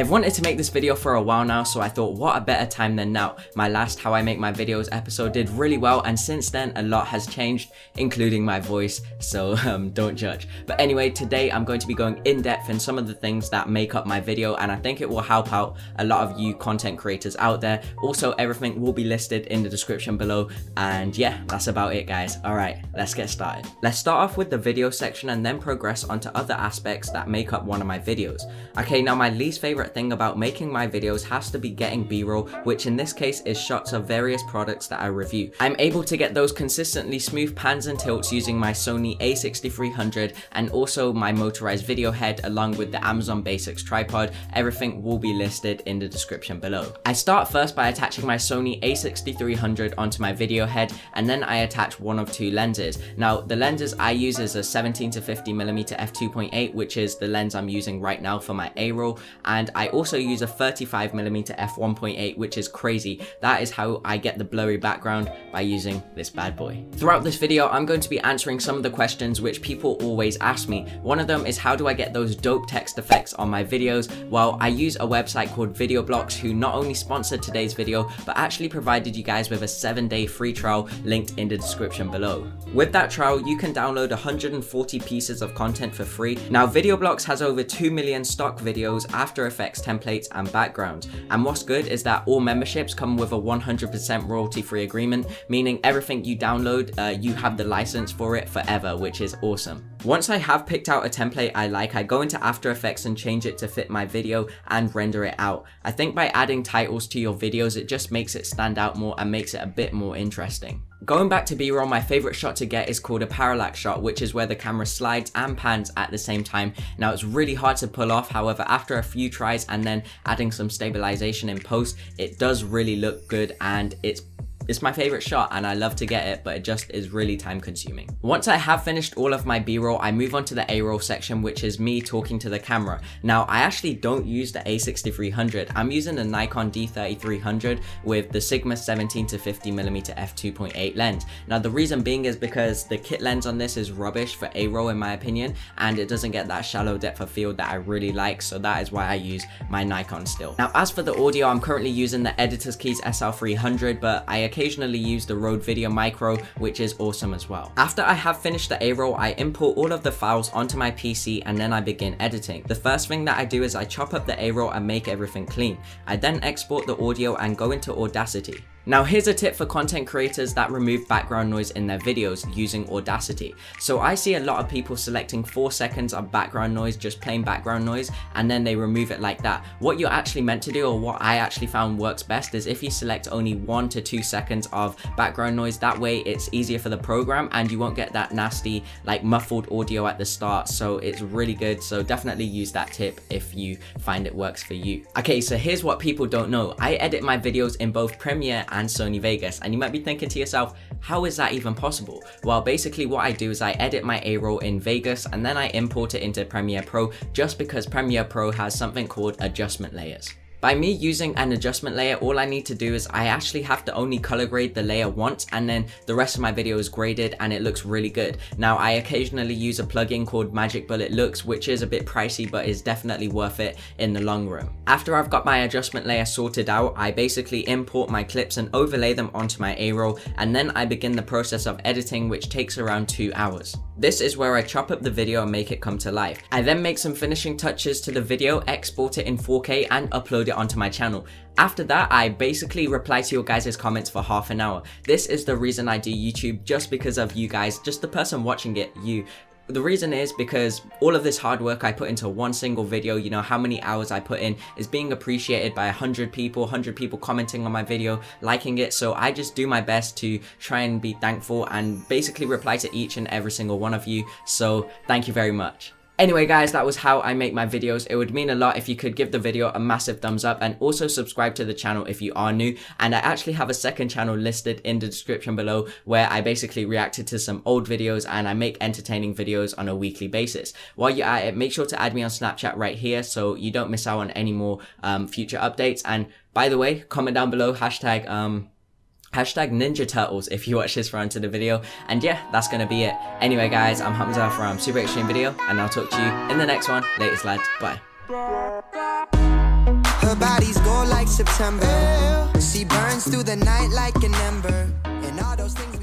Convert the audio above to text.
I've wanted to make this video for a while now, so I thought what a better time than now. My last How I Make My Videos episode did really well, and since then a lot has changed, including my voice, so don't judge. But anyway, today I'm going to be going in depth in some of the things that make up my video, and I think it will help out a lot of you content creators out there. Also, everything will be listed in the description below, and yeah, that's about it guys. Alright, let's get started. Let's start off with the video section and then progress onto other aspects that make up one of my videos. Okay, now my least favorite thing about making my videos has to be getting b-roll, which in this case is shots of various products that I review. I'm able to get those consistently smooth pans and tilts using my Sony a6300 and also my motorized video head along with the Amazon Basics tripod. Everything will be listed in the description below. I start first by attaching my Sony a6300 onto my video head, and then I attach one of two lenses. Now the lenses I use is a 17 to 50mm f2.8, which is the lens I'm using right now for my A-roll, and I also use a 35mm f1.8, which is crazy. That is how I get the blurry background, by using this bad boy. Throughout this video, I'm going to be answering some of the questions which people always ask me. One of them is, how do I get those dope text effects on my videos? Well, I use a website called VideoBlocks, who not only sponsored today's video, but actually provided you guys with a 7-day free trial linked in the description below. With that trial, you can download 140 pieces of content for free. Now, VideoBlocks has over 2 million stock videos, After Effects templates, and backgrounds. And what's good is that all memberships come with a 100% royalty-free agreement, meaning everything you download, you have the license for it forever, which is awesome. Once I have picked out a template I like, I go into After Effects and change it to fit my video and render it out. I think by adding titles to your videos, it just makes it stand out more and makes it a bit more interesting. Going back to b-roll, my favorite shot to get is called a parallax shot, which is where the camera slides and pans at the same time. Now it's really hard to pull off, however after a few tries and then adding some stabilization in post, it does really look good, and it's my favorite shot and I love to get it, but it just is really time consuming. Once I have finished all of my b-roll, I move on to the A-roll section, which is me talking to the camera. Now I actually don't use the a6300, I'm using the Nikon D3300 with the Sigma 17 to 50mm f2.8 lens. Now the reason being is because the kit lens on this is rubbish for A-roll in my opinion, and it doesn't get that shallow depth of field that I really like, so that is why I use my Nikon still. Now as for the audio, I'm currently using the Editor's Keys SL300, but I occasionally use the Rode Video Micro, which is awesome as well. After I have finished the A-roll, I import all of the files onto my PC and then I begin editing. The first thing that I do is I chop up the A-roll and make everything clean. I then export the audio and go into Audacity. Now here's a tip for content creators that remove background noise in their videos using Audacity. So I see a lot of people selecting 4 seconds of background noise, just plain background noise, and then they remove it like that. What you're actually meant to do, or what I actually found works best, is if you select only 1 to 2 seconds of background noise. That way it's easier for the program and you won't get that nasty like muffled audio at the start, so it's really good. So definitely use that tip if you find it works for you. Okay, so here's what people don't know. I edit my videos in both Premiere and Sony Vegas, and you might be thinking to yourself, how is that even possible? Well, basically what I do is I edit my A-roll in Vegas and then I import it into Premiere Pro, just because Premiere Pro has something called adjustment layers. By me using an adjustment layer, all I need to do is I actually have to only color grade the layer once, and then the rest of my video is graded and it looks really good. Now I occasionally use a plugin called Magic Bullet Looks, which is a bit pricey but is definitely worth it in the long run. After I've got my adjustment layer sorted out, I basically import my clips and overlay them onto my A-roll, and then I begin the process of editing, which takes around 2 hours. This is where I chop up the video and make it come to life. I then make some finishing touches to the video, export it in 4K and upload it onto my channel. After that, I basically reply to your guys' comments for half an hour. This is the reason I do YouTube, just because of you guys, just the person watching it, you. The reason is because all of this hard work I put into one single video, you know, how many hours I put in, is being appreciated by 100 people commenting on my video, liking it. So I just do my best to try and be thankful and basically reply to each and every single one of you. So thank you very much. Anyway guys, that was how I make my videos. It would mean a lot if you could give the video a massive thumbs up and also subscribe to the channel if you are new. And I actually have a second channel listed in the description below where I basically reacted to some old videos and I make entertaining videos on a weekly basis. While you're at it, make sure to add me on Snapchat right here so you don't miss out on any more future updates. And by the way, comment down below hashtag Ninja Turtles if you watch this far into the video. And yeah, that's gonna be it. Anyway guys, I'm Hamza from Super Extreme Video, and I'll talk to you in the next one. Latest lads, bye. Her body's gold like September. She burns through the night like an ember. And all those things